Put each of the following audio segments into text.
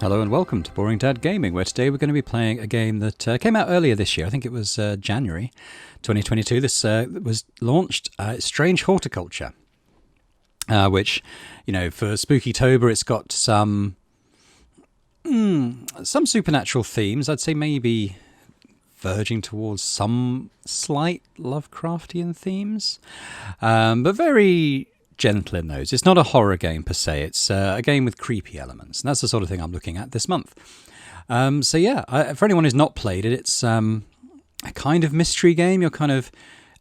Hello and welcome to Boring Dad Gaming, where today we're going to be playing a game that came out earlier this year. I think it was January 2022. This was launched. Strange Horticulture, which, you know, for Spookytober, it's got some supernatural themes. I'd say maybe verging towards some slight Lovecraftian themes, but very gentle in those. It's not a horror game per se. It's a game with creepy elements, and that's the sort of thing I'm looking at this month. So yeah, for anyone who's not played it, it's a kind of mystery game. You're kind of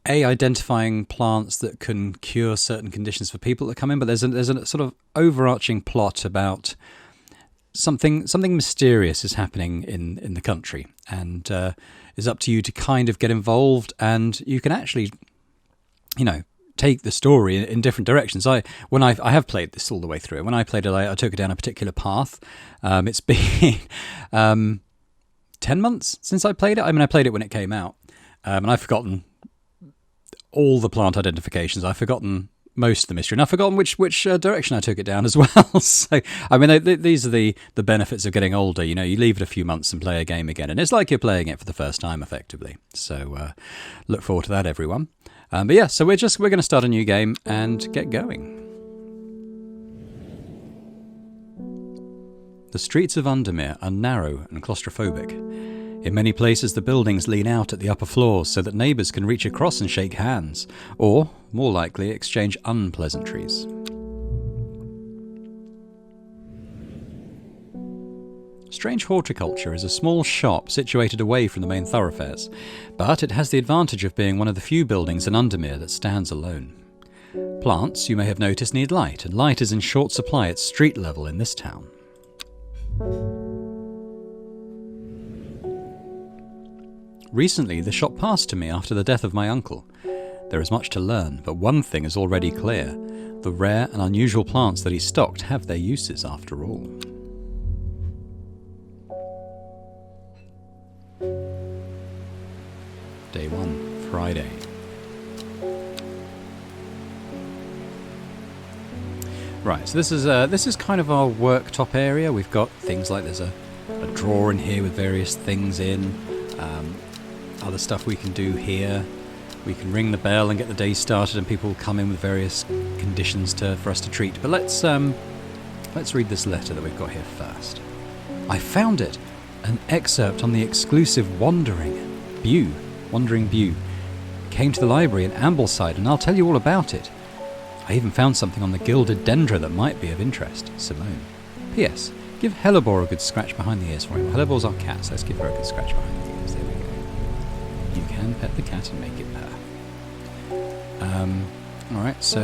identifying plants that can cure certain conditions for people that come in, but there's a sort of overarching plot about something mysterious is happening in the country, and it's up to you to kind of get involved, and you can actually, you know, take the story in different directions. I have played this all the way through. When I played it, I took it down a particular path. It's been 10 months since I played it. I mean, I played it when it came out, and I've forgotten all the plant identifications. I've forgotten most of the mystery, and I've forgotten which direction I took it down as well. So, I mean, these are the benefits of getting older. You know, you leave it a few months and play a game again, and it's like you're playing it for the first time, effectively. So, look forward to that, everyone. But yeah, so we're going to start a new game and get going. The streets of Undermere are narrow and claustrophobic. In many places, the buildings lean out at the upper floors so that neighbours can reach across and shake hands, or, more likely, exchange unpleasantries. Strange Horticulture is a small shop situated away from the main thoroughfares, but it has the advantage of being one of the few buildings in Undermere that stands alone. Plants, you may have noticed, need light, and light is in short supply at street level in this town. Recently, the shop passed to me after the death of my uncle. There is much to learn, but one thing is already clear. The rare and unusual plants that he stocked have their uses after all. Day 1, Friday. Right, so this is kind of our worktop area. We've got things like there's a drawer in here with various things in. Other stuff we can do here. We can ring the bell and get the day started, and people will come in with various conditions for us to treat. But let's read this letter that we've got here first. I found it, an excerpt on the exclusive Wandering Bew. Came to the library in Ambleside, and I'll tell you all about it. I even found something on the gilded dendra that might be of interest. Simone. P.S. Give Hellebore a good scratch behind the ears for him. Hellebore's our cat, so let's give her a good scratch behind the ears. There we go. You can pet the cat and make it purr. Alright, so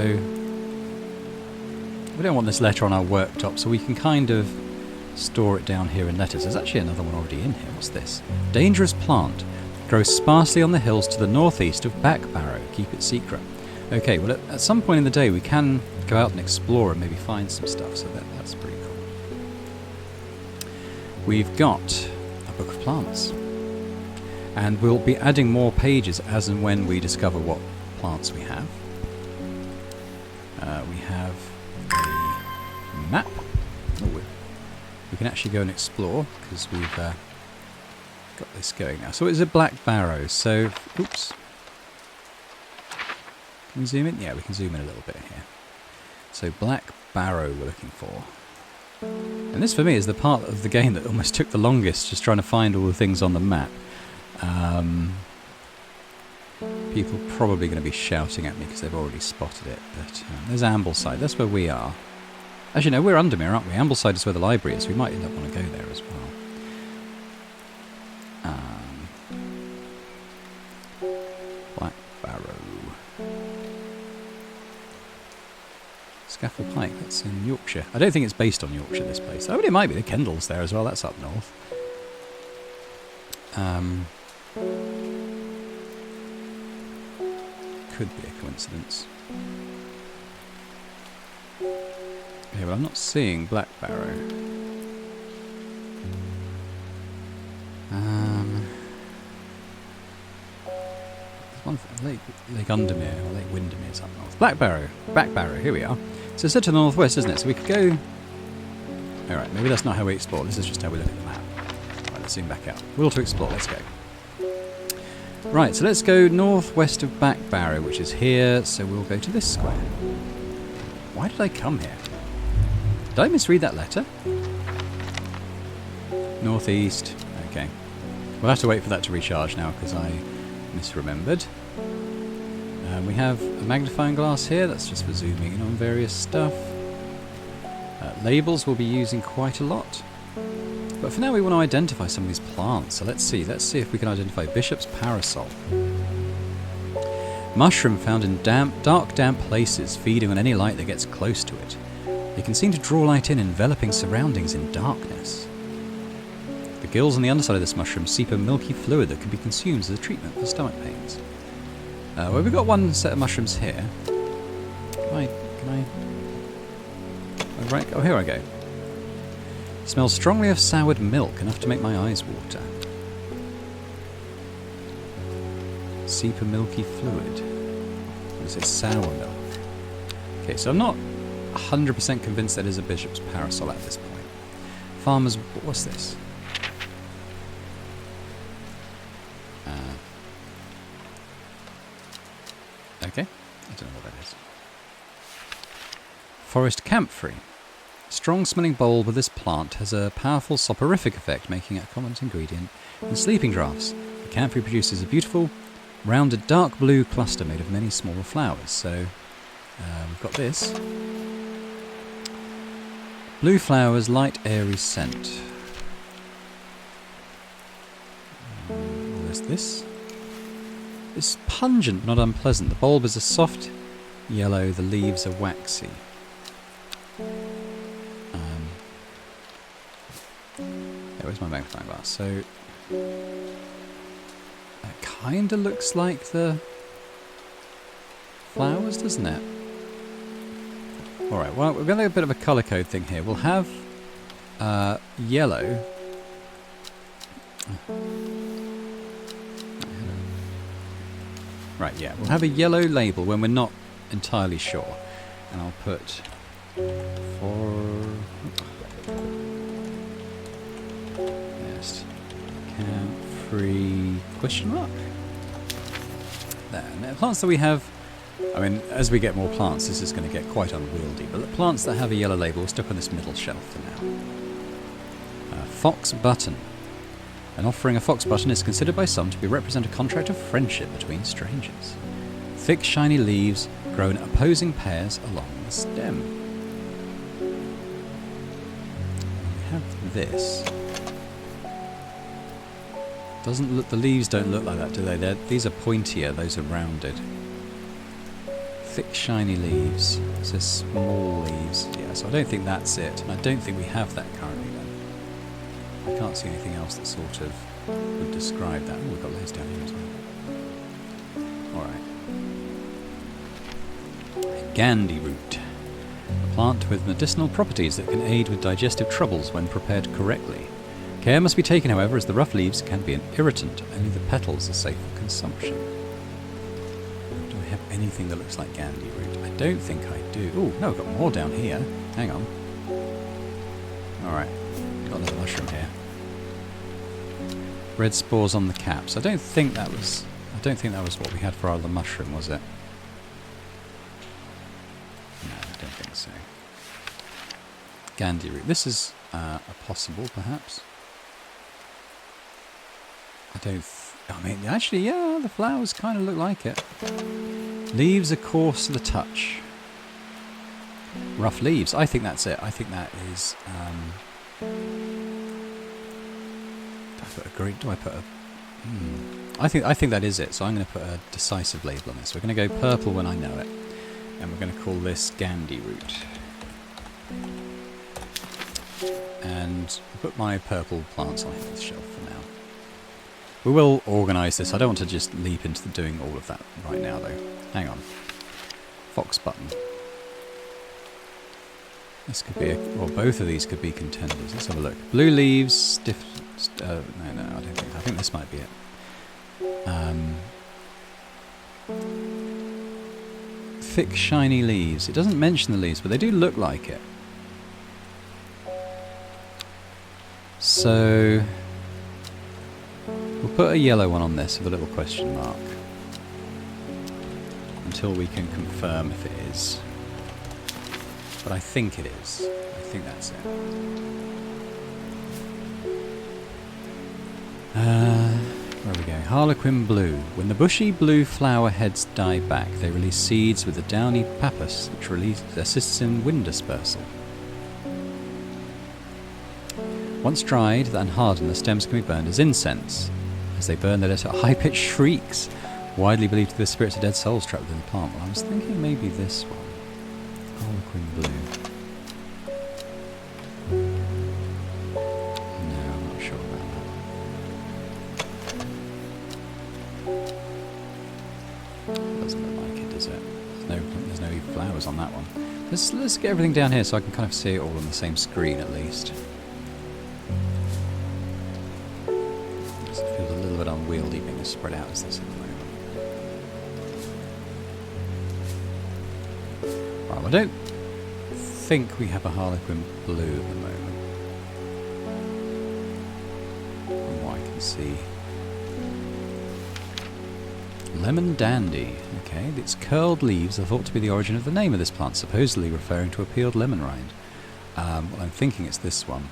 we don't want this letter on our worktop, so we can kind of store it down here in letters. There's actually another one already in here. What's this? Dangerous plant. Grows sparsely on the hills to the northeast of Backbarrow. Keep it secret. Okay, well, at some point in the day, we can go out and explore and maybe find some stuff, so that's pretty cool. We've got a book of plants, and we'll be adding more pages as and when we discover what plants we have. We have a map. Oh, we can actually go and explore, because we've got this going now. So it's a black barrow, so, oops. Can we zoom in? Yeah, we can zoom in a little bit here. So black barrow we're looking for. And this for me is the part of the game that almost took the longest, just trying to find all the things on the map. People are probably going to be shouting at me because they've already spotted it, but there's Ambleside, that's where we are. Actually no, we're Undermere, aren't we? Ambleside is where the library is, we might end up want to go there as well. Black Barrow. Scafell Pike, that's in Yorkshire. I don't think it's based on Yorkshire, this place. Oh, but it might be. The Kendall's there as well, that's up north. Could be a coincidence. Yeah, but I'm not seeing Black Barrow. There's one Lake Undermere, or Lake Windermere is up north. Back Barrow, here we are. So it's set to the northwest, isn't it? So we could go Alright, maybe that's not how we explore. This is just how we look at the map. Right, let's zoom back out. Will to explore, let's go. Right, so let's go northwest of Back Barrow, which is here, so we'll go to this square. Why did I come here? Did I misread that letter? Northeast. Okay. We'll have to wait for that to recharge now, because I misremembered. We have a magnifying glass here, that's just for zooming in on various stuff. Labels we'll be using quite a lot. But for now we want to identify some of these plants, so let's see if we can identify Bishop's Parasol. Mushroom found in dark damp places, feeding on any light that gets close to it. They can seem to draw light in enveloping surroundings in darkness. The gills on the underside of this mushroom seep a milky fluid that can be consumed as a treatment for stomach pains. Well, we've got one set of mushrooms here. Can I... Oh, right, oh, here I go. Smells strongly of soured milk, enough to make my eyes water. Seep a milky fluid. What is it? Sour milk. Okay, so I'm not 100% convinced that is a Bishop's Parasol at this point. Farmer's... what's this? Okay, I don't know what that is. Forest Camphor. Strong-smelling bulb of this plant has a powerful soporific effect, making it a common ingredient in sleeping draughts. The camphor produces a beautiful, rounded, dark blue cluster made of many smaller flowers. So, we've got this. Blue flowers, light, airy scent. Where's this? It's pungent, not unpleasant. The bulb is a soft yellow, the leaves are waxy. Where's my magnifying glass? So, that kind of looks like the flowers, doesn't it? Alright, well, we're going to do a bit of a colour code thing here. We'll have yellow. Right, yeah, we'll have a yellow label when we're not entirely sure. And I'll put Camphor question mark. There. Now, plants that we have, I mean, as we get more plants, this is going to get quite unwieldy, but the plants that have a yellow label will stick on this middle shelf for now. Fox button. An offering of fox button is considered by some to represent a contract of friendship between strangers. Thick, shiny leaves grow in opposing pairs along the stem. We have this. Doesn't look. The leaves don't look like that, do they? These are pointier. Those are rounded. Thick, shiny leaves. It says small leaves. Yeah, so I don't think that's it, and I don't think we have that currently. Then I can't see anything else that sort of would describe that. Oh, we've got those down here as well. All right. Gandhi root. A plant with medicinal properties that can aid with digestive troubles when prepared correctly. Care must be taken, however, as the rough leaves can be an irritant. Only the petals are safe for consumption. Do I have anything that looks like Gandhi root? I don't think I do. Oh, no, I've got more down here. Hang on. Alright, got another mushroom here. Red spores on the caps. I don't think that was what we had for our other mushroom, was it? No, I don't think so. Gandhi root. This is a possible, perhaps. I mean, actually, yeah, the flowers kind of look like it. Leaves are coarse to the touch. Rough leaves. I think that's it. I think that is... do I put a green? Do I put a... I think that is it. So I'm going to put a decisive label on this. We're going to go purple when I know it. And we're going to call this Gandhi root. And I'll put my purple plants on this shelf for now. We will organise this. I don't want to just leap into doing all of that right now, though. Hang on. Fox button. This could be well, both of these could be contenders. Let's have a look. Blue leaves, stiff... no, I don't think... I think this might be it. Thick, shiny leaves. It doesn't mention the leaves, but they do look like it. So we'll put a yellow one on this with a little question mark until we can confirm if it is. But I think it is. I think that's it. Where are we going? Harlequin blue. When the bushy blue flower heads die back, they release seeds with the downy pappus, which assists in wind dispersal. Once dried and hardened, the stems can be burned as incense. As they burn, they let out high-pitched shrieks, widely believed to be the spirits of dead souls trapped within the plant. Well, I was thinking maybe this one. Harlequin blue. No, I'm not sure about that. Doesn't look like it, does it? There's no flowers on that one. Let's get everything down here so I can kind of see it all on the same screen at least. It feels a little bit unwieldy being as spread out as this at the moment. Right, well, I don't think we have a Harlequin blue at the moment. From what I can see. Lemon dandy. Okay, its curled leaves are thought to be the origin of the name of this plant, supposedly referring to a peeled lemon rind. Well, I'm thinking it's this one.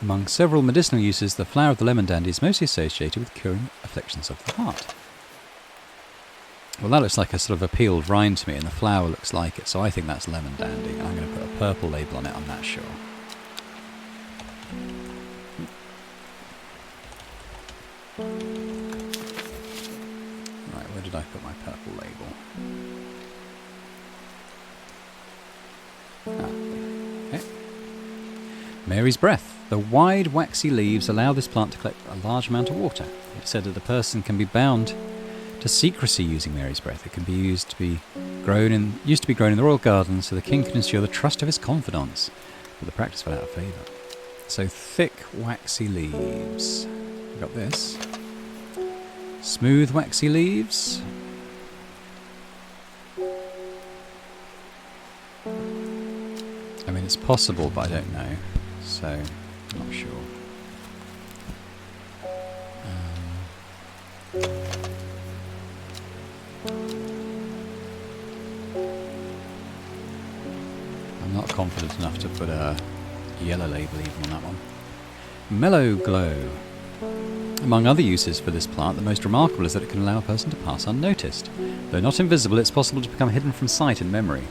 Among several medicinal uses, the flower of the lemon dandy is mostly associated with curing afflictions of the heart. Well, that looks like a sort of a peeled rind to me, and the flower looks like it, so I think that's lemon dandy. And I'm going to put a purple label on it, I'm not sure. Right, where did I put my purple label? Okay. Mary's breath. The wide, waxy leaves allow this plant to collect a large amount of water. It's said that the person can be bound to secrecy using Mary's breath. It can be used to be grown in the royal garden, so the king can ensure the trust of his confidants. But the practice fell out of favour. So thick, waxy leaves. We've got this. Smooth, waxy leaves. I mean, it's possible, but I don't know. So, I'm not sure. I'm not confident enough to put a yellow label even on that one. Mellow glow. Among other uses for this plant, the most remarkable is that it can allow a person to pass unnoticed. Though not invisible, it's possible to become hidden from sight and memory.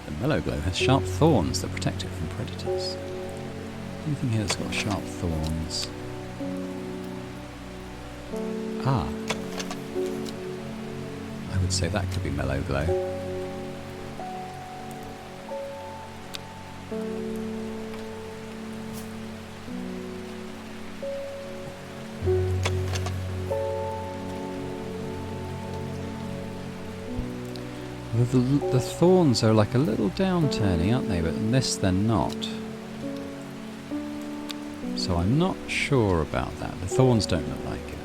The mellow glow has sharp thorns that protect it from predators. Anything here that's got sharp thorns? Ah. I would say that could be mellow glow. The thorns are like a little downturny, aren't they? But in this they're not. So I'm not sure about that. The thorns don't look like it.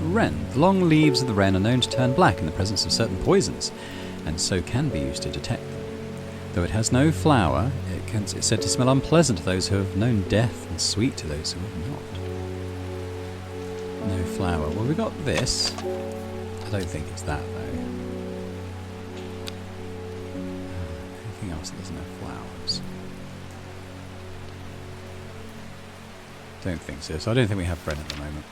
Wren. The long leaves of the wren are known to turn black in the presence of certain poisons, and so can be used to detect them. Though it has no flower, it's said to smell unpleasant to those who have known death and sweet to those who have not. No flower. Well, we got this. I don't think it's that, though. Anything else that doesn't have flowers? Don't think so. So I don't think we have Wren at the moment.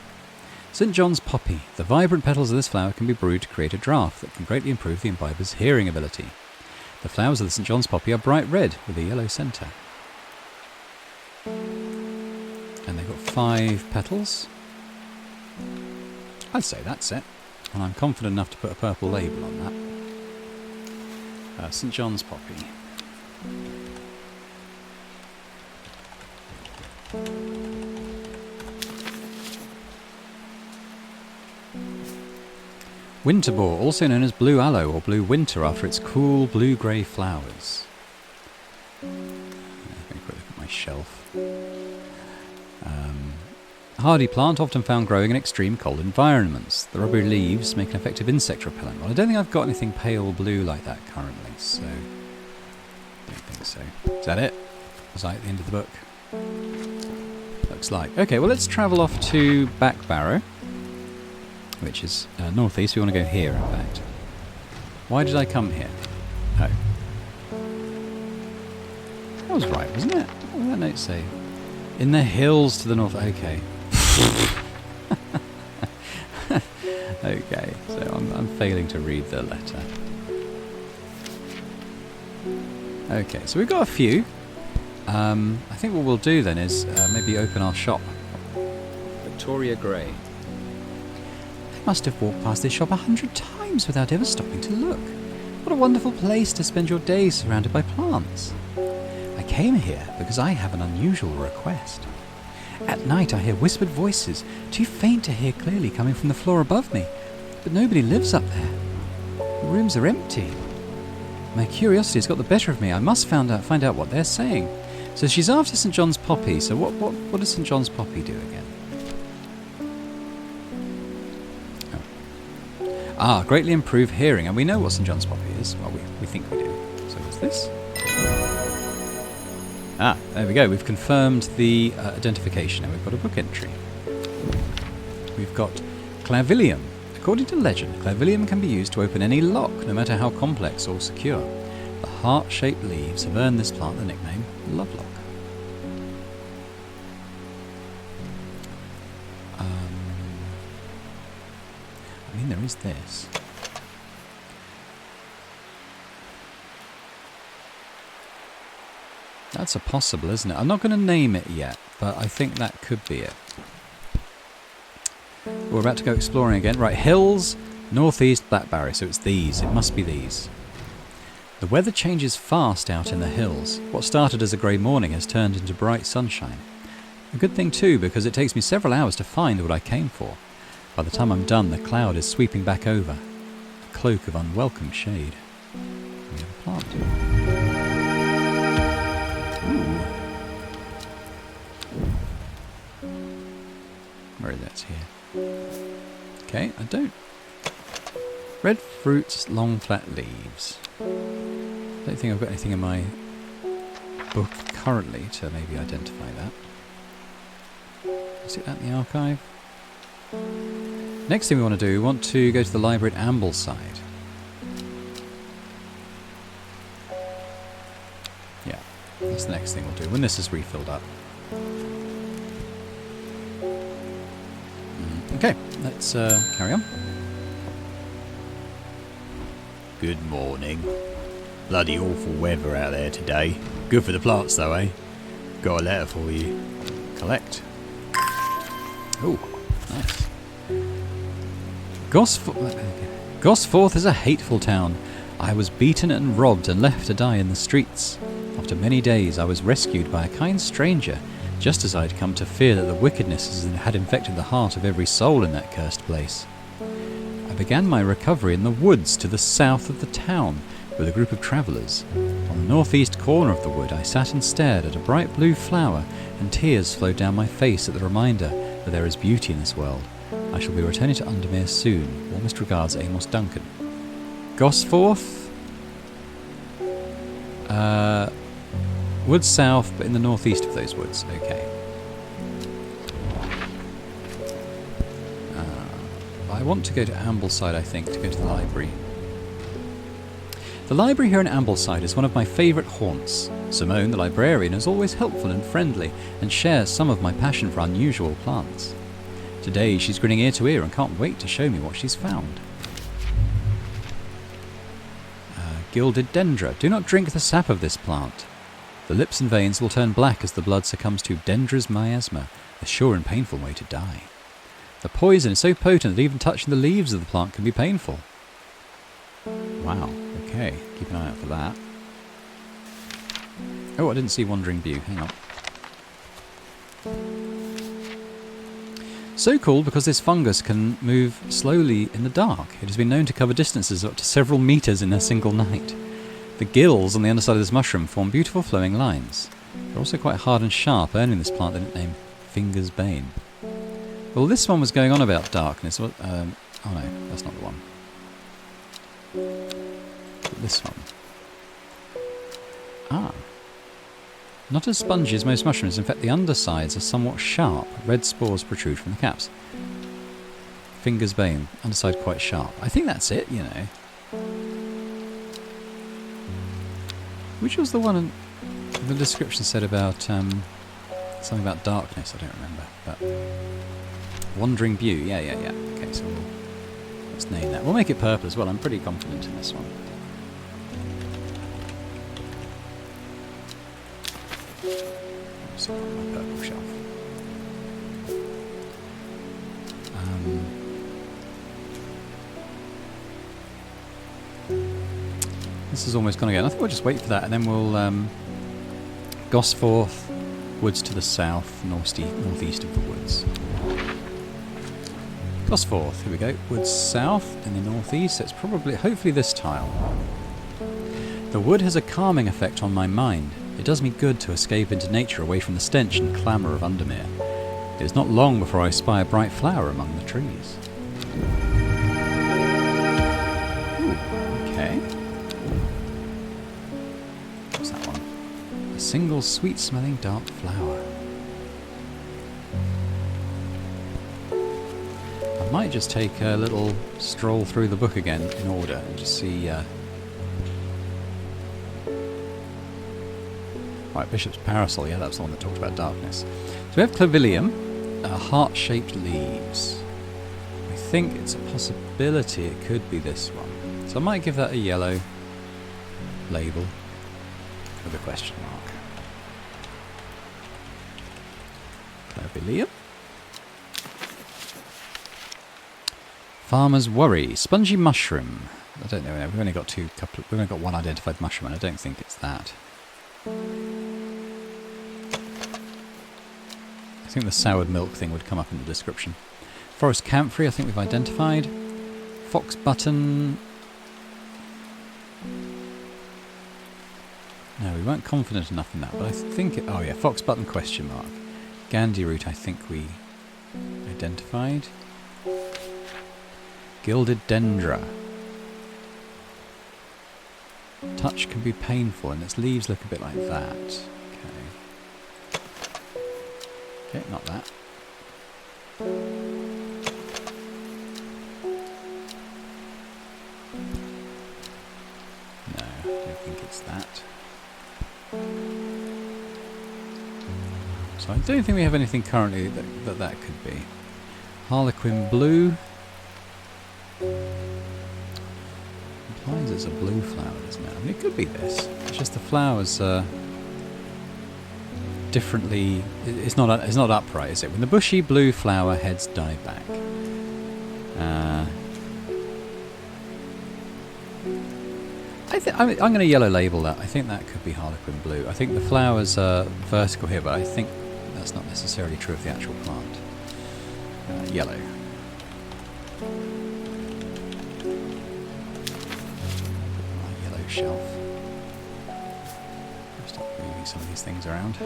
St. John's poppy. The vibrant petals of this flower can be brewed to create a draught that can greatly improve the imbiber's hearing ability. The flowers of the St. John's poppy are bright red with a yellow centre. And they've got 5 petals. I'd say that's it. And I'm confident enough to put a purple label on that. St. John's poppy. Winterbore, also known as blue aloe or blue winter after its cool blue-grey flowers. Let me quick look at my shelf. Hardy plant, often found growing in extreme cold environments. The rubbery leaves make an effective insect repellent. Well, I don't think I've got anything pale blue like that currently, so I don't think so. Is that it? Was I at the end of the book? looks like. Okay, well, let's travel off to Back Barrow, which is northeast. We want to go here, in fact. Why did I come here? Oh. That was right, wasn't it? What did that note say? In the hills to the north. Okay. Okay, so I'm failing to read the letter. Okay, so we've got a few. I think what we'll do then is maybe open our shop. Victoria Grey. I must have walked past this shop 100 times without ever stopping to look. What a wonderful place to spend your days surrounded by plants. I came here because I have an unusual request. At night I hear whispered voices, too faint to hear clearly, coming from the floor above me. But nobody lives up there. The rooms are empty. My curiosity has got the better of me. I must find out what they're saying. So she's after St. John's Poppy. So what does St. John's Poppy do again? Oh. Ah, greatly improved hearing. And we know what St. John's Poppy is. Well, we think we do. So what's this? Ah, there we go. We've confirmed the identification and we've got a book entry. We've got Clavilium. According to legend, Clavilium can be used to open any lock, no matter how complex or secure. The heart-shaped leaves have earned this plant the nickname Lovelock. I mean, there is this. That's a possible, isn't it? I'm not going to name it yet, but I think that could be it. We're about to go exploring again. Right, hills, northeast, Blackberry. So it's these. It must be these. The weather changes fast out in the hills. What started as a grey morning has turned into bright sunshine. A good thing too, because it takes me several hours to find what I came for. By the time I'm done, the cloud is sweeping back over. A cloak of unwelcome shade. We have a plant. Ooh. Where is that? Here. Okay, I don't. Red fruits, long flat leaves. I don't think I've got anything in my book currently to maybe identify that. Is it at the archive? Next thing we want to do, we want to go to the library at Ambleside. Yeah, that's the next thing we'll do when this is refilled up. Okay, let's carry on. Good morning. Bloody awful weather out there today. Good for the plants though, eh? Got a letter for you. Collect. Oh, nice. Gosforth is a hateful town. I was beaten and robbed and left to die in the streets. After many days I was rescued by a kind stranger, just as I had come to fear that the wickedness had infected the heart of every soul in that cursed place. I began my recovery in the woods to the south of the town with a group of travellers. On the northeast corner of the wood I sat and stared at a bright blue flower, and tears flowed down my face at the reminder that there is beauty in this world. I shall be returning to Undermere soon. Warmest regards, Amos Duncan. Gosforth? Woods south, but in the northeast of those woods. Okay. I want to go to Ambleside, I think, to go to the library. The library here in Ambleside is one of my favourite haunts. Simone, the librarian, is always helpful and friendly and shares some of my passion for unusual plants. Today she's grinning ear to ear and can't wait to show me what she's found. Gilded dendra. Do not drink the sap of this plant. The lips and veins will turn black as the blood succumbs to dendra's miasma, a sure and painful way to die. The poison is so potent that even touching the leaves of the plant can be painful. Wow, okay, keep an eye out for that. Oh, I didn't see Wandering View, hang on. So called because this fungus can move slowly in the dark. It has been known to cover distances up to several metres in a single night. The gills on the underside of this mushroom form beautiful flowing lines. They're also quite hard and sharp, earning this plant the nickname Finger's Bane. Well, this one was going on about darkness. Oh no, that's not the one. This one. Ah. Not as spongy as most mushrooms. In fact, the undersides are somewhat sharp. Red spores protrude from the caps. Fingers bane. Underside quite sharp. I think that's it, you know. Which was the one in the description said about something about darkness? I don't remember. But Wandering Bew. Yeah. Okay, so let's name that. We'll make it purple as well. I'm pretty confident in this one. So my purple shelf. This is almost gone again. I think we'll just wait for that, and then we'll Gosforth, woods to the south, northeast of the woods. Gosforth, here we go. Woods south in the northeast. It's probably, hopefully, this tile. The wood has a calming effect on my mind. It does me good to escape into nature away from the stench and clamour of Undermere. It is not long before I spy a bright flower among the trees. Ooh, okay. What's that one? A single sweet-smelling dark flower. I might just take a little stroll through the book again in order and just see... Right, Bishop's Parasol, yeah, that's the one that talked about darkness. So we have Clavilium, heart-shaped leaves. I think it's a possibility it could be this one. So I might give that a yellow label with a question mark. Clavilium. Farmer's Worry, spongy mushroom. I don't know, we've only got we've only got one identified mushroom, and I don't think it's that. I think the soured milk thing would come up in the description. Forest Camphor, I think we've identified. Fox Button. No, we weren't confident enough in that, but I think it... Oh yeah, Fox Button question mark. Gandhi root, I think we identified. Gilded Dendra. Touch can be painful, and its leaves look a bit like that. Okay. Okay, not that. No, I don't think it's that. So I don't think we have anything currently that could be. Harlequin Blue. Implies it's a blue flower, doesn't it? I mean, it could be this. It's just the flowers are differently. It's not upright, is it? When the bushy blue flower heads die back. I'm going to yellow label that. I think that could be Harlequin Blue. I think the flowers are vertical here, but I think that's not necessarily true of the actual plant. Yellow. Shelf. Stop moving some of these things around.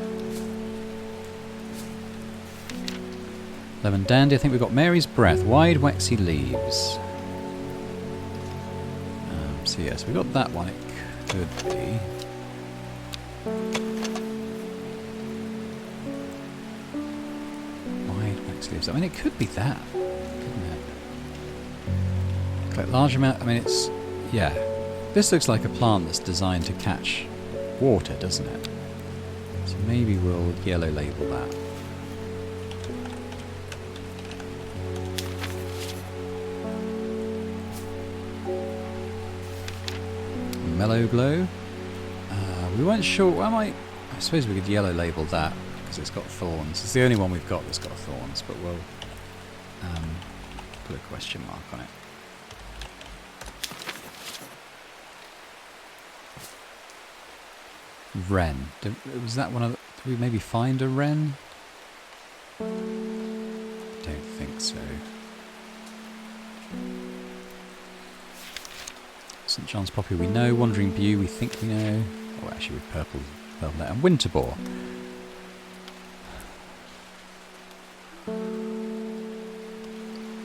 Lemon Dandy, I think we've got Mary's Breath, wide waxy leaves. So yes, we got that one, it could be. Wide waxy leaves, I mean it could be that, couldn't it? Quite large amount, I mean it's, yeah. This looks like a plant that's designed to catch water, doesn't it? So maybe we'll yellow label that. Mellow Glow. We weren't sure. Well, I suppose we could yellow label that because it's got thorns. It's the only one we've got that's got thorns, but we'll put a question mark on it. Wren. Was that one of the... Did we maybe find a wren? Don't think so. St John's Poppy we know. Wandering Bew we think we know. Oh, actually with purple there. And Winterboar.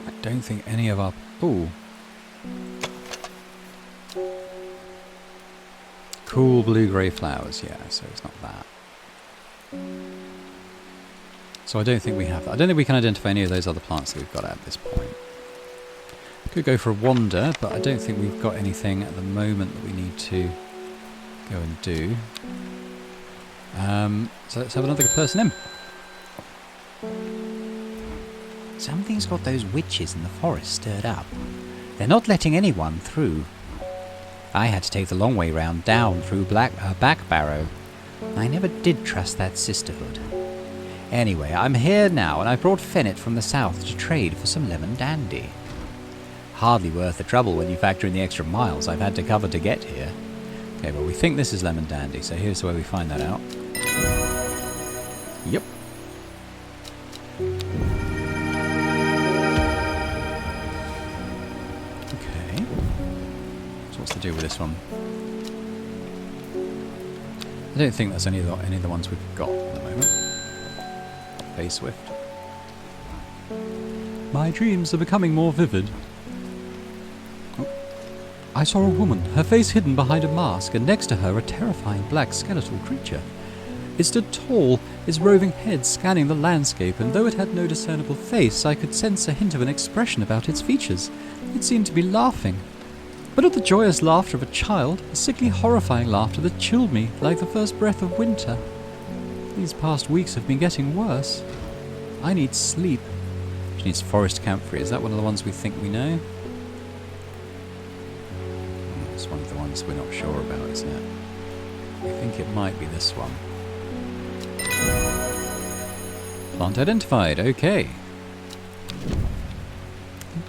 I don't think any of our... Ooh. Cool blue-grey flowers, yeah, so it's not that. So I don't think we have that. I don't think we can identify any of those other plants that we've got at this point. Could go for a wander, but I don't think we've got anything at the moment that we need to go and do. So let's have another good person in. Something's got those witches in the forest stirred up. They're not letting anyone through. I had to take the long way round down through Back Barrow. I never did trust that sisterhood. Anyway, I'm here now, and I brought Fennet from the south to trade for some lemon dandy. Hardly worth the trouble when you factor in the extra miles I've had to cover to get here. Okay, well, we think this is lemon dandy, so here's where we find that out. Yep. Okay. So what's to do with this one? I don't think that's any of the ones we've got at the moment. Bay Swift. My dreams are becoming more vivid. I saw a woman, her face hidden behind a mask, and next to her a terrifying black skeletal creature. It stood tall, its roving head scanning the landscape, and though it had no discernible face, I could sense a hint of an expression about its features. It seemed to be laughing. But not the joyous laughter of a child, a sickly, horrifying laughter that chilled me like the first breath of winter. These past weeks have been getting worse. I need sleep. She needs forest camphor. Is that one of the ones we think we know? It's one of the ones we're not sure about, isn't it? I think it might be this one. Plant identified, okay.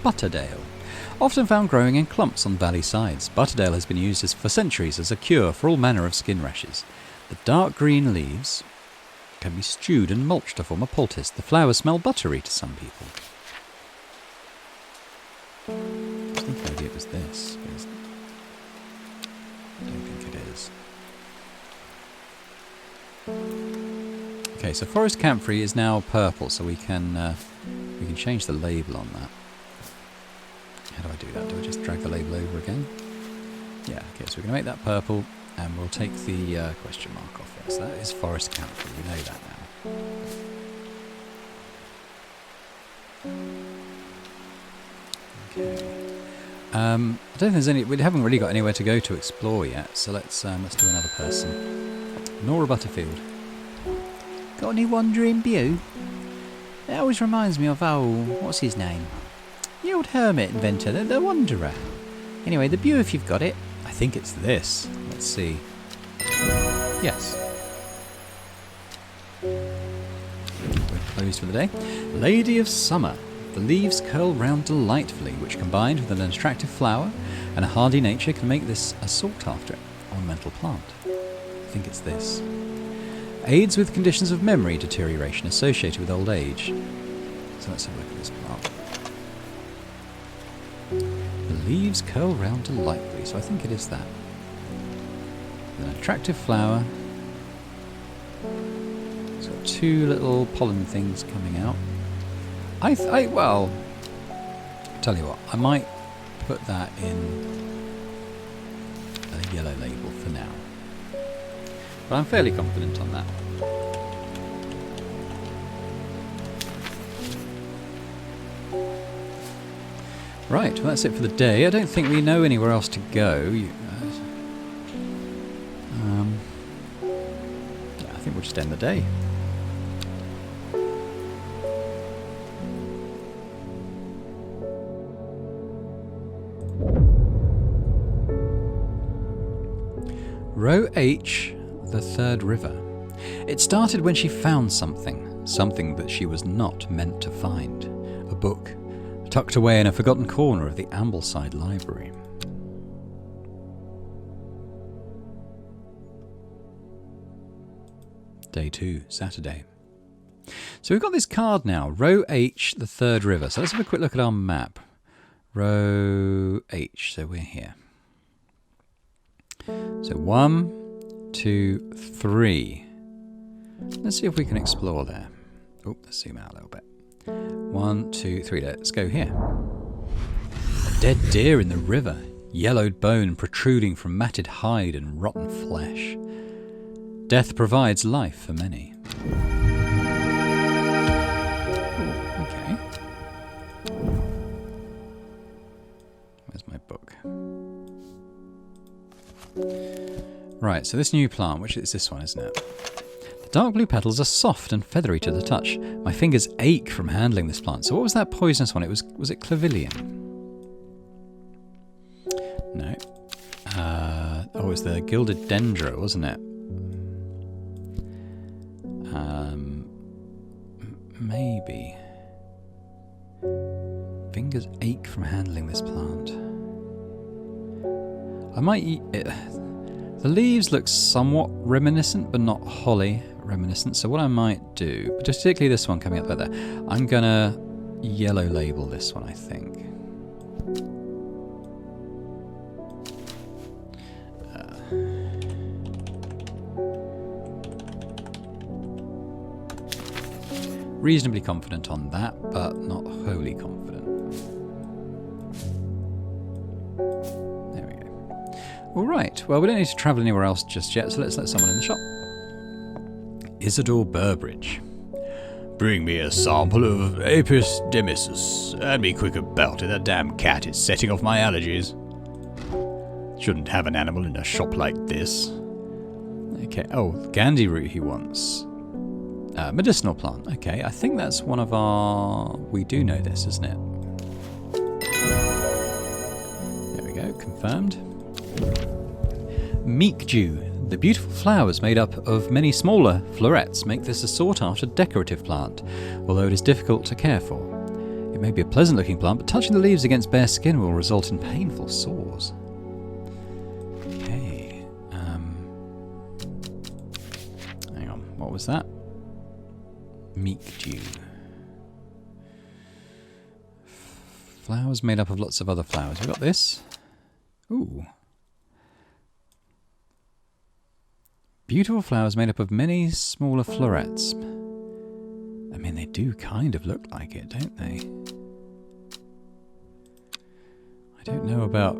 Butterdale. Often found growing in clumps on valley sides, Butterdale has been used for centuries as a cure for all manner of skin rashes. The dark green leaves can be stewed and mulched to form a poultice. The flowers smell buttery to some people. I was thinking maybe it was this. I don't think it is. Okay, so forest camphor is now purple, so we can change the label on that. How do I do that? Do I just drag the label over again? Yeah, okay, so we're going to make that purple, and we'll take the question mark off there. So that is forest camphor, we know that now. Okay. I don't think there's any. We haven't really got anywhere to go to explore yet, so let's do another person. Nora Butterfield. Got any wandering beau? It always reminds me of, what's his name? The old hermit inventor, the Wanderer. Anyway, the beau if you've got it. I think it's this. Let's see. Yes. We're closed for the day. Lady of Summer. The leaves curl round delightfully, which combined with an attractive flower and a hardy nature can make this a sought-after ornamental plant. I think it's this. Aids with conditions of memory deterioration associated with old age. So let's have a look at this plant. The leaves curl round delightfully, so I think it is that. An attractive flower. It's got two little pollen things coming out. Well, tell you what, I might put that in a yellow label for now. But I'm fairly confident on that. Right, well that's it for the day. I don't think we know anywhere else to go. Yeah, I think we'll just end the day. Row H, the third river. It started when she found something that she was not meant to find. A book, tucked away in a forgotten corner of the Ambleside Library. Day 2, Saturday. So we've got this card now, Row H, the third river. So let's have a quick look at our map. Row H, so we're here. So 1, 2, 3. Let's see if we can explore there. Oh, let's zoom out a little bit. 1, 2, 3. Let's go here. A dead deer in the river. Yellowed bone protruding from matted hide and rotten flesh. Death provides life for many. Ooh, okay. Where's my book? Right, so this new plant, which is this one, isn't it? The dark blue petals are soft and feathery to the touch. My fingers ache from handling this plant. So what was that poisonous one? Was it Clavilium? No. Oh, it was the Gilded Dendro, wasn't it? Maybe. Fingers ache from handling this plant. I might eat it. The leaves look somewhat reminiscent, but not wholly reminiscent. So what I might do, particularly this one coming up there, I'm gonna yellow label this one, I think. Reasonably confident on that, but not wholly confident. There we go. All right. Well, we don't need to travel anywhere else just yet, so let's let someone in the shop. Isidore Burbridge. Bring me a sample of Apis demissus, and be quick about it. That damn cat is setting off my allergies. Shouldn't have an animal in a shop like this. Okay. Oh, Gandhi root he wants. Medicinal plant. Okay, I think that's one of our... We do know this, isn't it? There we go, confirmed. Meek Dew. The beautiful flowers made up of many smaller florets make this a sought-after decorative plant, although it is difficult to care for. It may be a pleasant-looking plant, but touching the leaves against bare skin will result in painful sores. Okay. Hang on, what was that? Meek Dew. Flowers made up of lots of other flowers. We got this. Ooh. Beautiful flowers made up of many smaller florets. I mean, they do kind of look like it, don't they? I don't know about...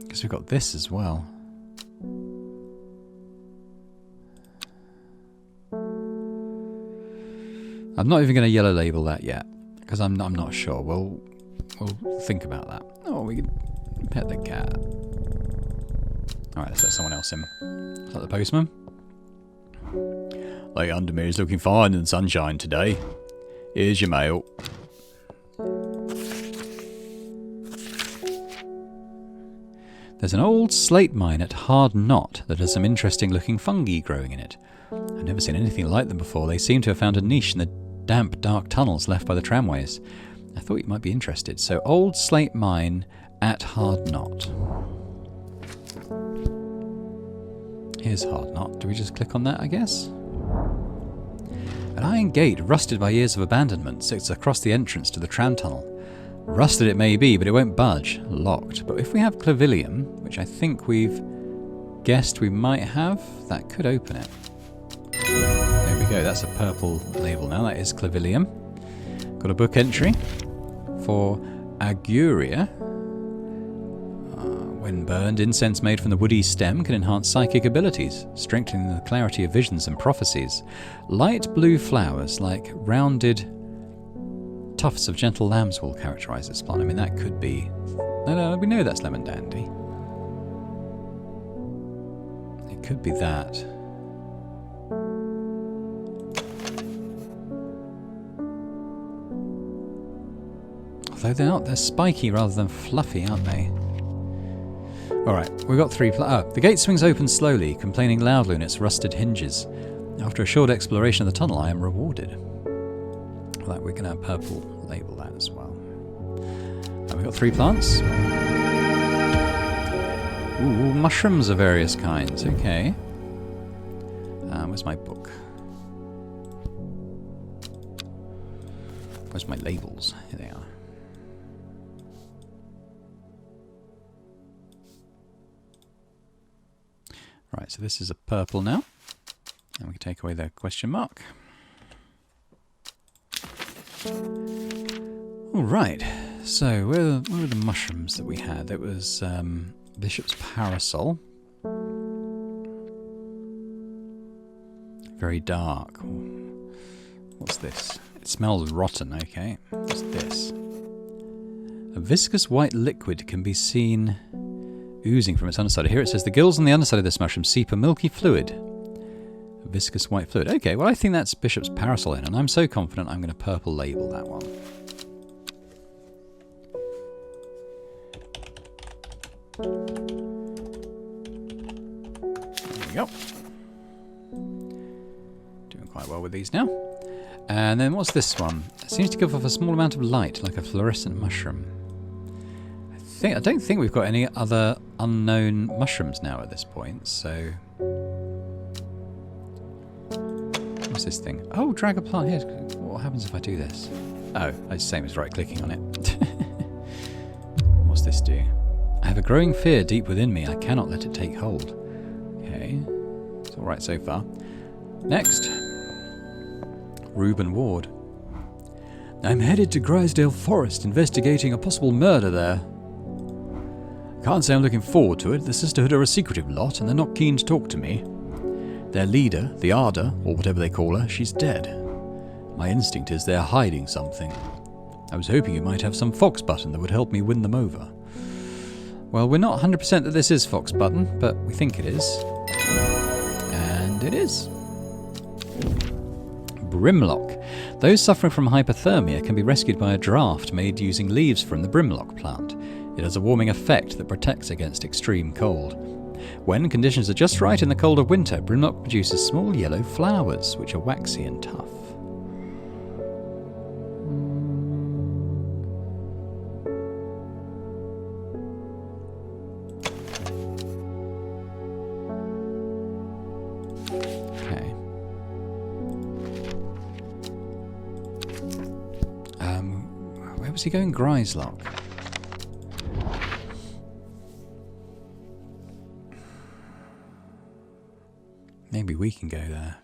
Because we've got this as well. I'm not even going to yellow label that yet, because I'm not sure. We'll think about that. Oh, we can pet the cat. Alright, let's let someone else in. Is that the postman? Lady Undermere is looking fine in the sunshine today. Here's your mail. There's an old slate mine at Hard Knot that has some interesting looking fungi growing in it. I've never seen anything like them before. They seem to have found a niche in the damp, dark tunnels left by the tramways. I thought you might be interested. So, old slate mine at Hard Knot. Here's Hard Knot. Do we just click on that, I guess? An iron gate, rusted by years of abandonment, sits across the entrance to the tram tunnel. Rusted it may be, but it won't budge. Locked. But if we have Clavilium, which I think we've guessed we might have, that could open it. There we go, that's a purple label now, that is Clavilium. Got a book entry for Aguria. When burned, incense made from the woody stem can enhance psychic abilities, strengthening the clarity of visions and prophecies. Light blue flowers, like rounded tufts of gentle lambswool, characterise this plant. I mean, that could be... No, we know that's lemon dandy. It could be that. Although they're not, they're spiky rather than fluffy, aren't they? Alright, we've got three... the gate swings open slowly, complaining loudly on its rusted hinges. After a short exploration of the tunnel, I am rewarded. Well, we're going to purple label that as well. We've got 3 plants. Ooh, mushrooms of various kinds. Okay. Where's my book? Where's my labels? Here they are. Right, so this is a purple now. And we can take away the question mark. Alright, so where were the mushrooms that we had? It was Bishop's Parasol. Very dark. What's this? It smells rotten, okay. What's this? A viscous white liquid can be seen oozing from its underside. Here it says, the gills on the underside of this mushroom seep a milky fluid. A viscous white fluid. Okay, well I think that's Bishop's Parasol in, and I'm so confident I'm going to purple label that one. There we go. Doing quite well with these now. And then what's this one? It seems to give off a small amount of light, like a fluorescent mushroom. I don't think we've got any other unknown mushrooms now at this point, so... What's this thing? Oh, drag a plant here. What happens if I do this? Oh, it's the same as right-clicking on it. What's this do? I have a growing fear deep within me. I cannot let it take hold. Okay. It's alright so far. Next. Reuben Ward. I'm headed to Grisdale Forest, investigating a possible murder there. Can't say I'm looking forward to it. The Sisterhood are a secretive lot, and they're not keen to talk to me. Their leader, the Arda, or whatever they call her, she's dead. My instinct is they're hiding something. I was hoping you might have some Fox Button that would help me win them over. Well, we're not 100% that this is Fox Button, but we think it is. And it is. Brimlock. Those suffering from hypothermia can be rescued by a draught made using leaves from the brimlock plant. It has a warming effect that protects against extreme cold. When conditions are just right in the cold of winter, brimlock produces small yellow flowers, which are waxy and tough. Okay. Where was he going? Griselock. Maybe we can go there.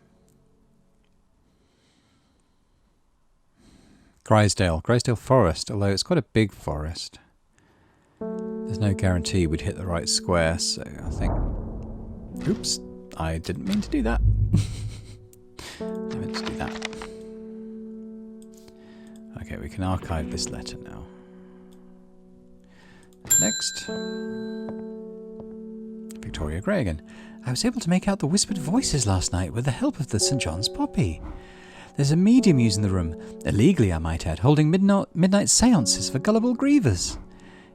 Grisdale Forest, although it's quite a big forest. There's no guarantee we'd hit the right square, so I think... Oops, I didn't mean to do that. I meant to do that. Okay, we can archive this letter now. Next. Victoria Gray again. I was able to make out the whispered voices last night with the help of the St. John's Poppy. There's a medium using the room, illegally I might add, holding midnight seances for gullible grievers.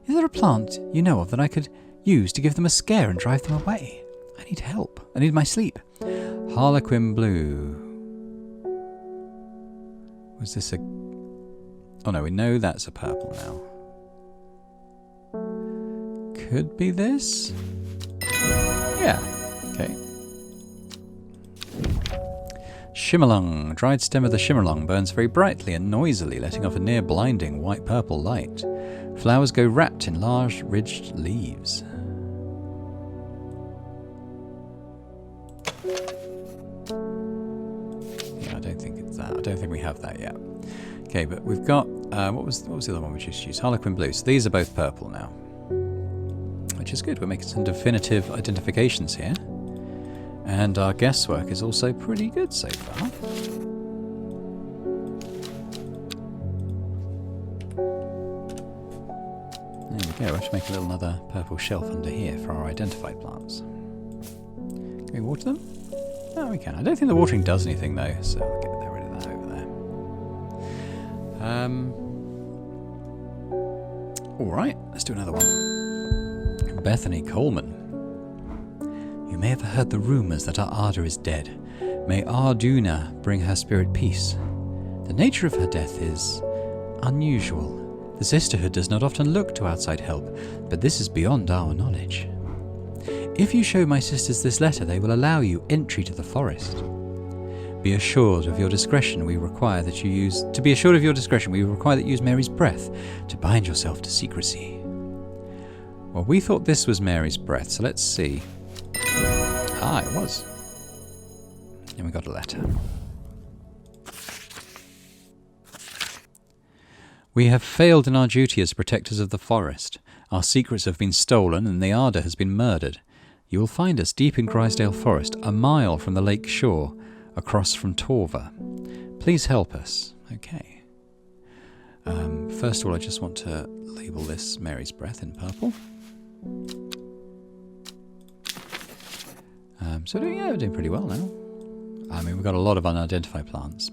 Is there a plant you know of that I could use to give them a scare and drive them away? I need help. I need my sleep. Harlequin Blue. Was this a... Oh no, we know that's a purple now. Could be this? Yeah. Okay. Shimmerlung. Dried stem of the shimmerlung burns very brightly and noisily, letting off a near blinding white-purple light. Flowers go wrapped in large, ridged leaves. Yeah, I don't think it's that. I don't think we have that yet. Okay, but we've got... what was the other one we just used? Harlequin Blue. So these are both purple now. Which is good. We're making some definitive identifications here. And our guesswork is also pretty good so far. There we go. I have to make another purple shelf under here for our identified plants. Can we water them? No, we can. I don't think the watering does anything though, so I'll get rid of that over there. Alright, let's do another one. Bethany Coleman. You may have heard the rumours that our Arda is dead. May Arduna bring her spirit peace. The nature of her death is unusual. The Sisterhood does not often look to outside help, but this is beyond our knowledge. If you show my sisters this letter, they will allow you entry to the forest. Be assured of your discretion. We require that you use... To be assured of your discretion, we require that you use Mary's breath to bind yourself to secrecy. Well, we thought this was Mary's breath, so let's see. Ah, it was. And we got a letter. We have failed in our duty as protectors of the forest. Our secrets have been stolen and the Arda has been murdered. You will find us deep in Grisdale Forest, a mile from the lake shore. across from Torva. Please help us. Okay. First of all, I just want to label this Mary's Breath in purple. So we're doing pretty well now. I mean, we've got a lot of unidentified plants.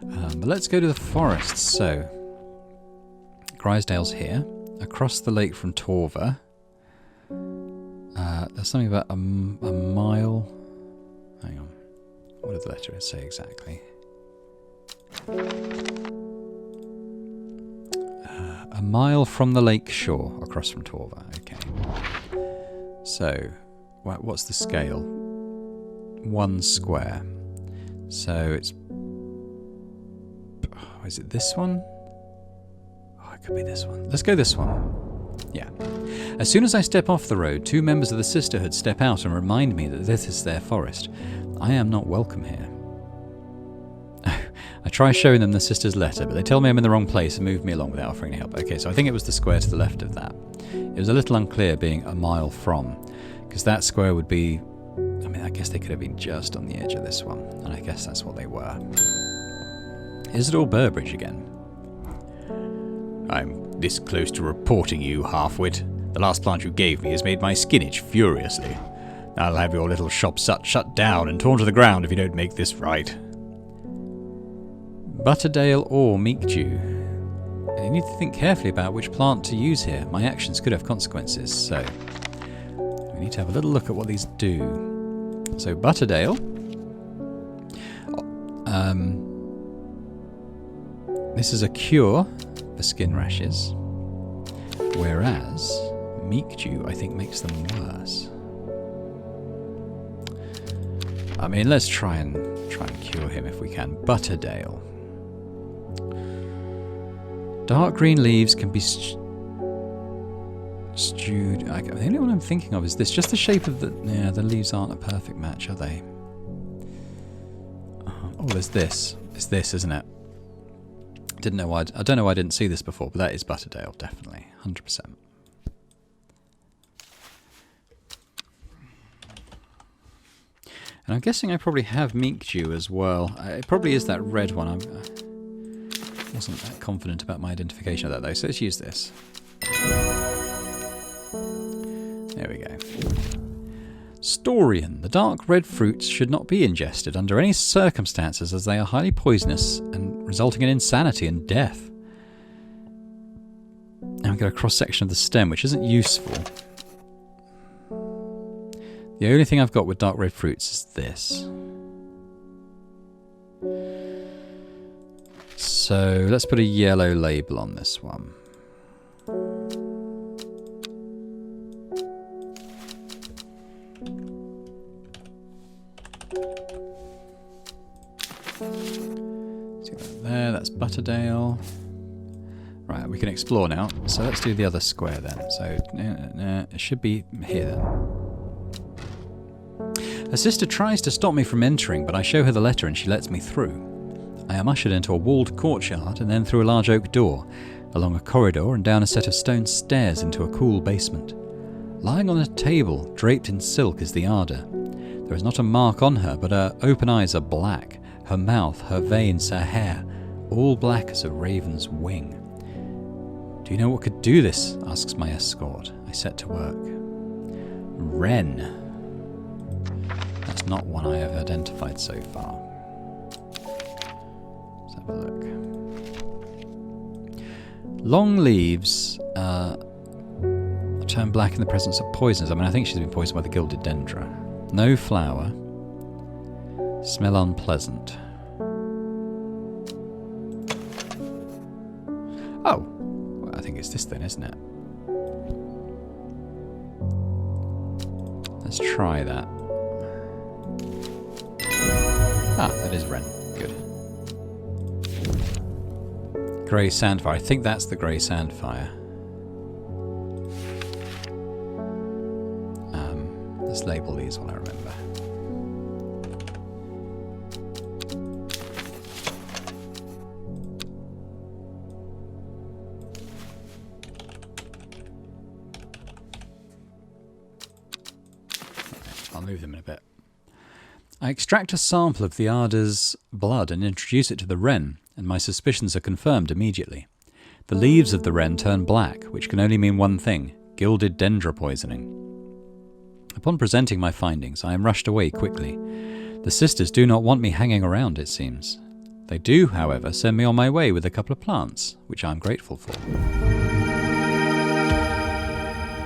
But let's go to the forest. So, Grisdale's here. Across the lake from Torva. There's something about a mile. Hang on. What did the letter say exactly? A mile from the lake shore, across from Torva. Okay. So, what's the scale? 1 square. So it's... Oh, is it this one? Oh, it could be this one. Let's go this one. Yeah. As soon as I step off the road, 2 members of the Sisterhood step out and remind me that this is their forest. I am not welcome here. I try showing them the sister's letter, but they tell me I'm in the wrong place and move me along without offering any help. Okay, so I think it was the square to the left of that. It was a little unclear being a mile from, because that square would be... I mean, I guess they could have been just on the edge of this one, and I guess that's what they were. Is it all Burbridge again? I'm this close to reporting you, half-wit. The last plant you gave me has made my skin itch furiously. I'll have your little shop shut down and torn to the ground if you don't make this right. Butterdale or Meekdew. You need to think carefully about which plant to use here. My actions could have consequences, so... We need to have a little look at what these do. So, Butterdale. This is a cure for skin rashes. Whereas, Meekdew, I think, makes them worse. I mean, let's try and cure him if we can. Butterdale. Dark green leaves can be stewed. The only one I'm thinking of is this. Just the shape of the... Yeah, the leaves aren't a perfect match, are they? Oh, there's this. It's this, isn't it? I don't know why I didn't see this before, but that is Butterdale, definitely. 100%. And I'm guessing I probably have Meekdew as well. It probably is that red one. I wasn't that confident about my identification of that, though, so let's use this. There we go. Storian. The dark red fruits should not be ingested under any circumstances, as they are highly poisonous and resulting in insanity and death. Now we've got a cross-section of the stem, which isn't useful. The only thing I've got with dark red fruits is this. So let's put a yellow label on this one. See that there, that's Butterdale. Right, we can explore now. So let's do the other square then. So it should be here then. Her sister tries to stop me from entering, but I show her the letter and she lets me through. I am ushered into a walled courtyard and then through a large oak door, along a corridor and down a set of stone stairs into a cool basement. Lying on a table, draped in silk, is the Arda. There is not a mark on her, but her open eyes are black, her mouth, her veins, her hair, all black as a raven's wing. Do you know what could do this? Asks my escort. I set to work. Wren. That's not one I have identified so far. Let's have a look. Long leaves turn black in the presence of poisons. I mean, I think she's been poisoned by the gilded dendra. No flower. Smell unpleasant. Oh, well, I think it's this then, isn't it? Let's try that. Ah, that is Wren. Good. Grey Sandfire. I think that's the Grey Sandfire. Let's label these while I remember. I'll move them in a bit. I extract a sample of the Ada's blood and introduce it to the wren, and my suspicions are confirmed immediately. The leaves of the wren turn black, which can only mean one thing: gilded dendra poisoning. Upon presenting my findings, I am rushed away quickly. The sisters do not want me hanging around, it seems. They do, however, send me on my way with a couple of plants, which I am grateful for.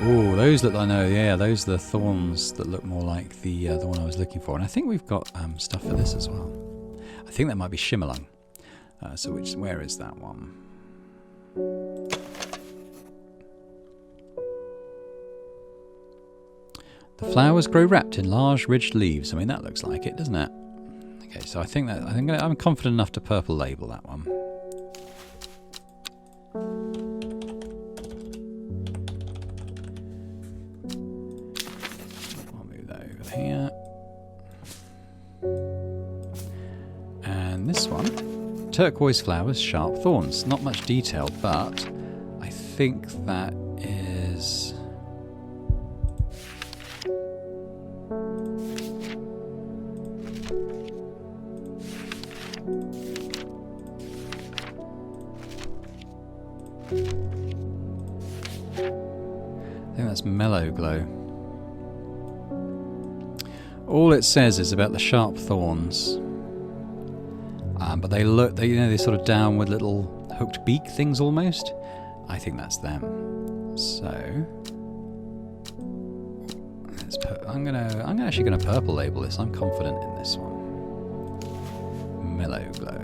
Oh, those look, I know, yeah, those are the thorns that look more like the one I was looking for. And I think we've got stuff for this as well. I think that might be Shimmerlung. Where is that one? The flowers grow wrapped in large ridged leaves. I mean, that looks like it, doesn't it? Okay, so I'm confident enough to purple label that one. I'll move that over here. And this one, turquoise flowers, sharp thorns. Not much detail, but I think that is... I think that's Mellow Glow. All it says is about the sharp thorns, but they look, they're sort of down with little hooked beak things almost. I think that's them. So I'm actually gonna purple label this. I'm confident in this one. Mellow Glow.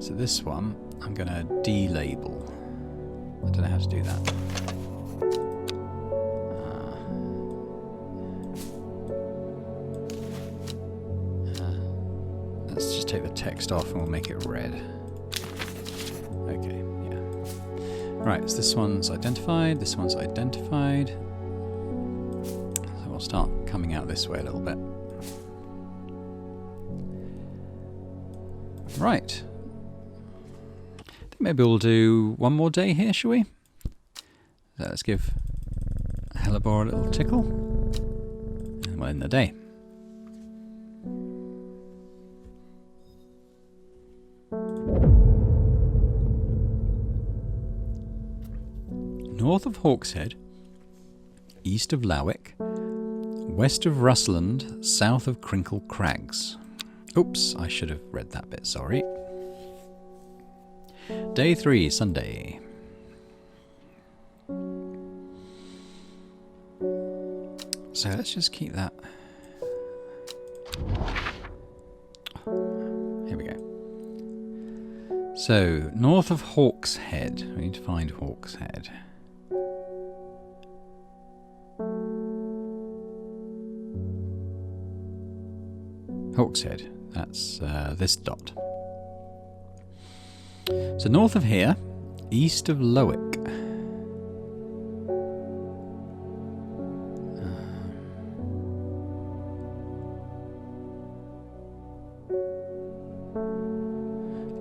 So this one, I'm going to delabel. I don't know how to do that. Let's just take the text off and we'll make it red. Okay, yeah. Right, so this one's identified, this one's identified. So we'll start coming out this way a little bit. Right. Maybe we'll do one more day here, shall we? So let's give Hellebore a little tickle. And we'll end the day. North of Hawkshead, east of Lowick, west of Rusland, south of Crinkle Crags. Oops, I should have read that bit, sorry. Day 3, Sunday. So let's just keep that. Here we go. So, north of Hawkshead. We need to find Hawkshead. Hawkshead. That's this dot. So north of here, east of Lowick.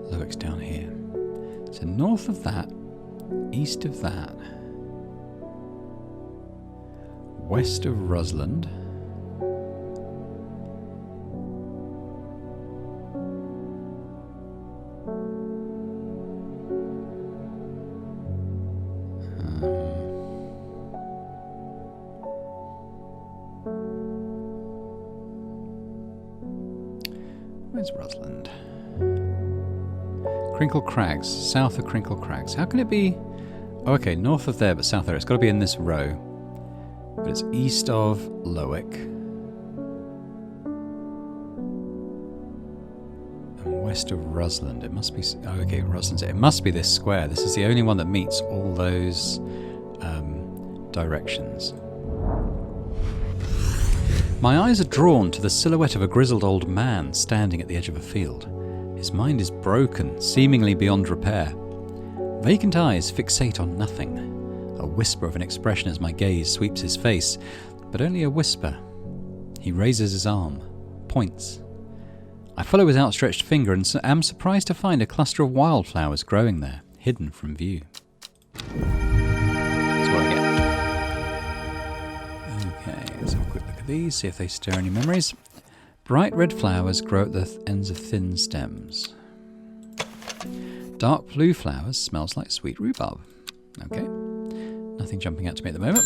Lowick's down here. So north of that, east of that, west of Rusland. Where's Rusland? Crinkle Crags, south of Crinkle Crags. How can it be? Oh, okay, north of there, but south there. It's got to be in this row. But it's east of Lowick. And west of Rusland. It must be... Oh, okay, Rusland's it. It must be this square. This is the only one that meets all those directions. My eyes are drawn to the silhouette of a grizzled old man standing at the edge of a field. His mind is broken, seemingly beyond repair. Vacant eyes fixate on nothing. A whisper of an expression as my gaze sweeps his face, but only a whisper. He raises his arm, points. I follow his outstretched finger and am surprised to find a cluster of wildflowers growing there, hidden from view. at these, see if they stir any memories. Bright red flowers grow at the ends of thin stems. Dark blue flowers smells like sweet rhubarb. Okay. Nothing jumping out to me at the moment.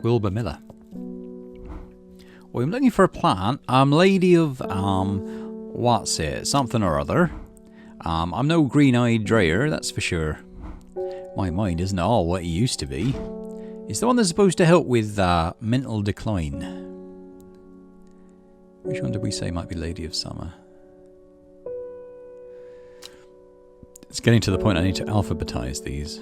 Wilbur Miller. Well, I'm looking for a plant. I'm lady of, what's it? Something or other. I'm no green-eyed dreyer, that's for sure. My mind isn't all what it used to be. It's the one that's supposed to help with mental decline. Which one did we say might be Lady of Summer? It's getting to the point I need to alphabetize these.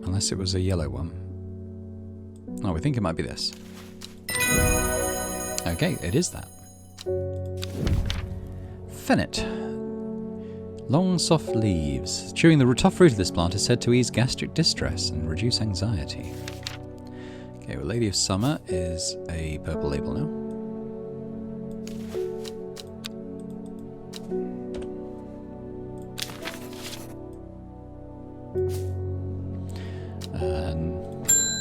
Unless it was a yellow one. Oh, we think it might be this. Okay, it is that. Fennet. Long, soft leaves. Chewing the tough root of this plant is said to ease gastric distress and reduce anxiety. Okay, well, Lady of Summer is a purple label now.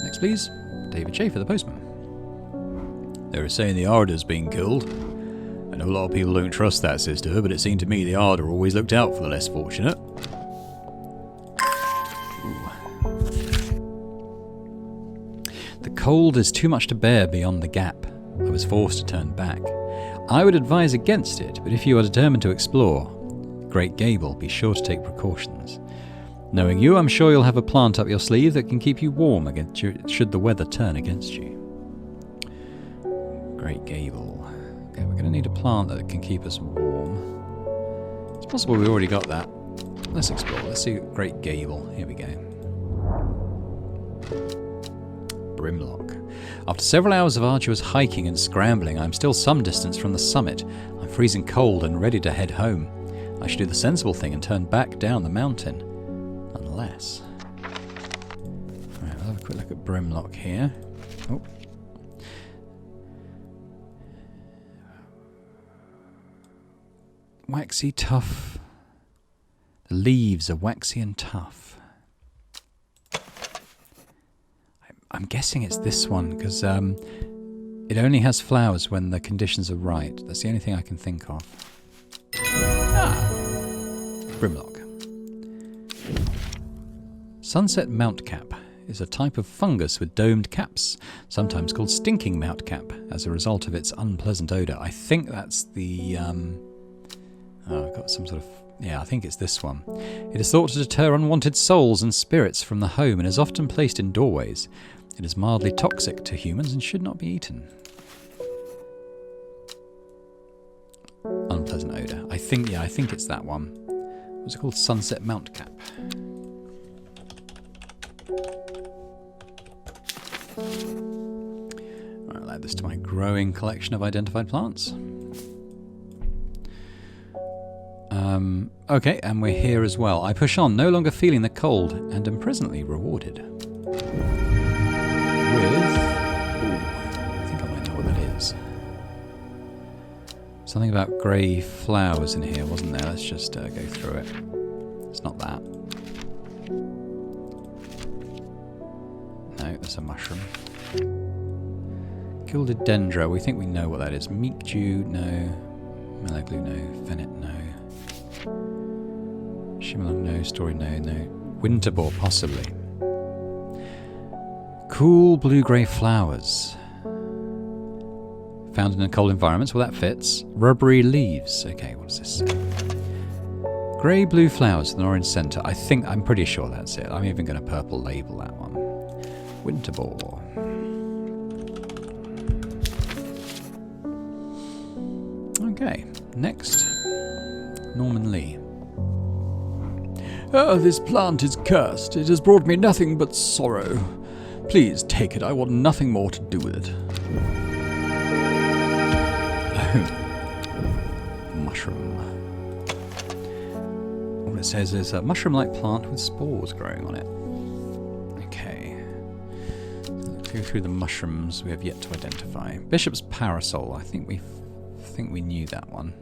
Next, please. David Schaefer, the postman. They were saying the Arder's been killed. I know a lot of people don't trust that sister, but it seemed to me the Arder always looked out for the less fortunate. The cold is too much to bear beyond the gap. I was forced to turn back. I would advise against it, but if you are determined to explore Great Gable, be sure to take precautions. Knowing you, I'm sure you'll have a plant up your sleeve that can keep you warm against should the weather turn against you. Great Gable. Okay, we're going to need a plant that can keep us warm. It's possible we already got that. Let's explore. Let's see Great Gable. Here we go. Brimlock. After several hours of arduous hiking and scrambling, I'm still some distance from the summit. I'm freezing cold and ready to head home. I should do the sensible thing and turn back down the mountain. Unless... Alright, we'll have a quick look at Brimlock here. Oh. Waxy tough. The leaves are waxy and tough. I'm guessing it's this one, because it only has flowers when the conditions are right. That's the only thing I can think of. Ah! Brimlock. Sunset mountcap is a type of fungus with domed caps, sometimes called stinking mountcap, as a result of its unpleasant odour. I think that's the... I've got some sort of... Yeah, I think it's this one. It is thought to deter unwanted souls and spirits from the home and is often placed in doorways. It is mildly toxic to humans and should not be eaten. Unpleasant odour. I think it's that one. What's it called? Sunset mountcap. Right, I'll add this to my growing collection of identified plants. Okay, and we're here as well. I push on, no longer feeling the cold, and am presently rewarded. With... Ooh, I think I might know what that is. Something about grey flowers in here, wasn't there? Let's just go through it. It's not that. No, that's a mushroom. Gilded dendra, we think we know what that is. Meek dew, no. Mellow glue, no. Fennet, no. Shimmerlong, no. Story, no. Winterboar, possibly. Cool blue-grey flowers. Found in cold environments, well that fits. Rubbery leaves. Okay, what does this say? Grey-blue flowers with an orange centre. I'm pretty sure that's it. I'm even going to purple label that one. Winterboar. Okay, next. Norman Lee. Oh, this plant is cursed. It has brought me nothing but sorrow. Please take it. I want nothing more to do with it. Mushroom. All it says is a mushroom-like plant with spores growing on it. Okay. Let's go through the mushrooms we have yet to identify. Bishop's parasol. I think we knew that one.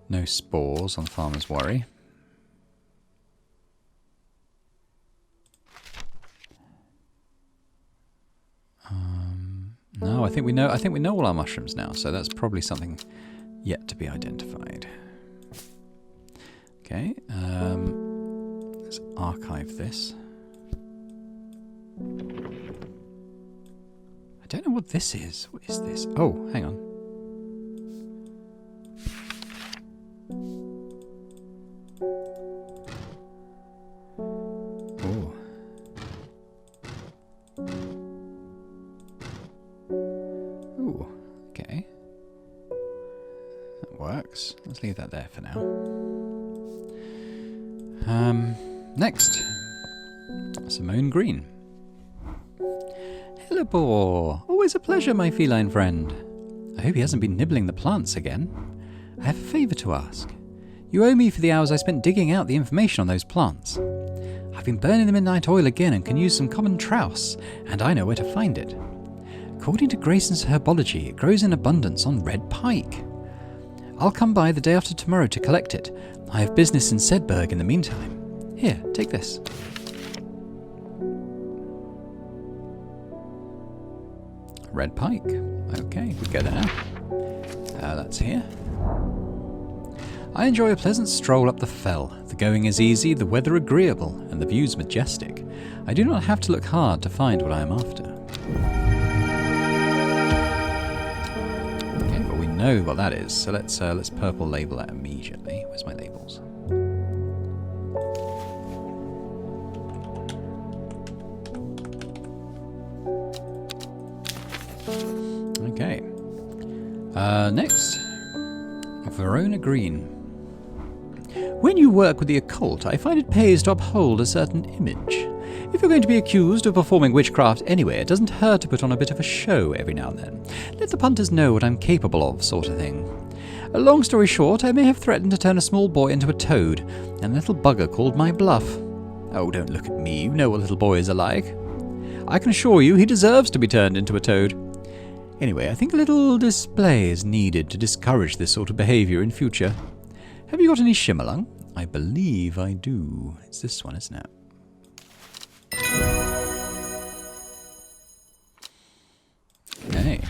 No spores on Farmer's Worry. No, I think we know. I think we know all our mushrooms now. So that's probably something yet to be identified. Okay. Let's archive this. I don't know what this is. What is this? Oh, hang on. Oh. Ooh, okay. That works. Let's leave that there for now. Next. Simone Green. Hello, Boar. Always a pleasure, my feline friend. I hope he hasn't been nibbling the plants again. I have a favour to ask. You owe me for the hours I spent digging out the information on those plants. I've been burning the midnight oil again and can use some common trouse, and I know where to find it. According to Grayson's herbology, it grows in abundance on red pike. I'll come by the day after tomorrow to collect it. I have business in Sedberg in the meantime. Here, take this. Red pike. Okay, we go there now. That's here. I enjoy a pleasant stroll up the fell. The going is easy, the weather agreeable, and the views majestic. I do not have to look hard to find what I am after. Okay, well we know what that is, so let's purple label that immediately. Where's my labels? Okay. Next, Verona Green. When you work with the occult, I find it pays to uphold a certain image. If you're going to be accused of performing witchcraft anyway, it doesn't hurt to put on a bit of a show every now and then. Let the punters know what I'm capable of, sort of thing. A long story short, I may have threatened to turn a small boy into a toad, and a little bugger called my bluff. Oh, don't look at me, you know what little boys are like. I can assure you he deserves to be turned into a toad. Anyway, I think a little display is needed to discourage this sort of behaviour in future. Have you got any shimmerlung? I believe I do. It's this one, isn't it? Okay.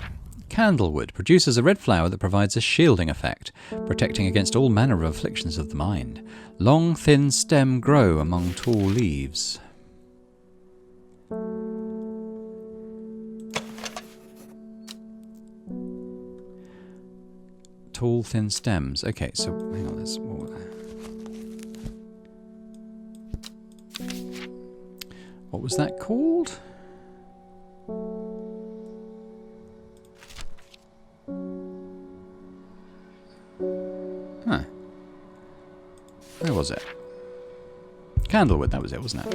Candlewood produces a red flower that provides a shielding effect, protecting against all manner of afflictions of the mind. Long, thin stem grow among tall leaves. Tall, thin stems. Okay, so hang on, let's... What was that called? Huh. Where was it? Candlewood, that was it, wasn't it?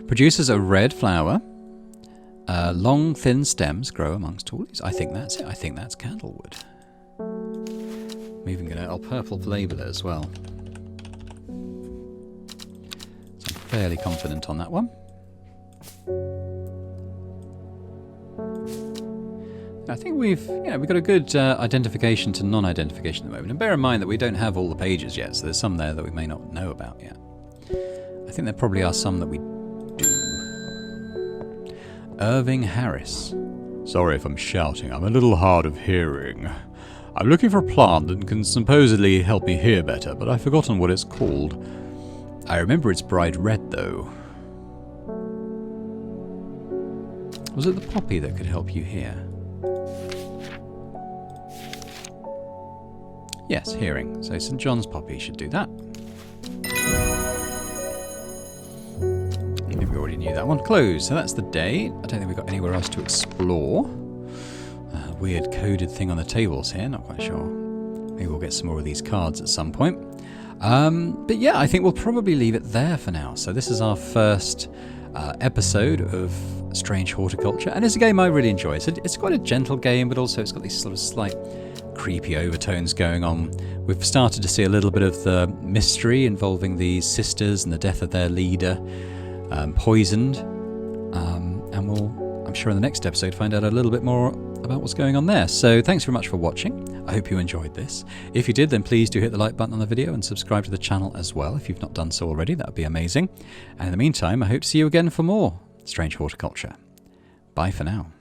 Produces a red flower. Long, thin stems grow amongst tall leaves. I think that's it. I think that's candlewood. I'm even going to... I'll purple label it as well. So I'm fairly confident on that one. I think we've got a good identification to non-identification at the moment. And bear in mind that we don't have all the pages yet, so there's some there that we may not know about yet. I think there probably are some that we do. Irving Harris. Sorry if I'm shouting, I'm a little hard of hearing. I'm looking for a plant that can supposedly help me hear better, but I've forgotten what it's called. I remember it's bright red, though. Was it the poppy that could help you hear? Yes, hearing. So St. John's poppy should do that. I think we already knew that one. Closed. So that's the day. I don't think we've got anywhere else to explore. Weird coded thing on the tables here. Not quite sure. Maybe we'll get some more of these cards at some point. But yeah, I think we'll probably leave it there for now. So this is our first episode of Strange Horticulture, and it's a game I really enjoy. It's quite a gentle game, but also it's got these sort of slight creepy overtones going on. We've started to see a little bit of the mystery involving these sisters and the death of their leader, poisoned, and we'll, I'm sure in the next episode, find out a little bit more about what's going on there. So thanks very much for watching. I hope you enjoyed this. If you did, then please do hit the like button on the video and subscribe to the channel as well if you've not done so already. That would be amazing. And in the meantime, I hope to see you again for more Strange Horticulture. Bye for now.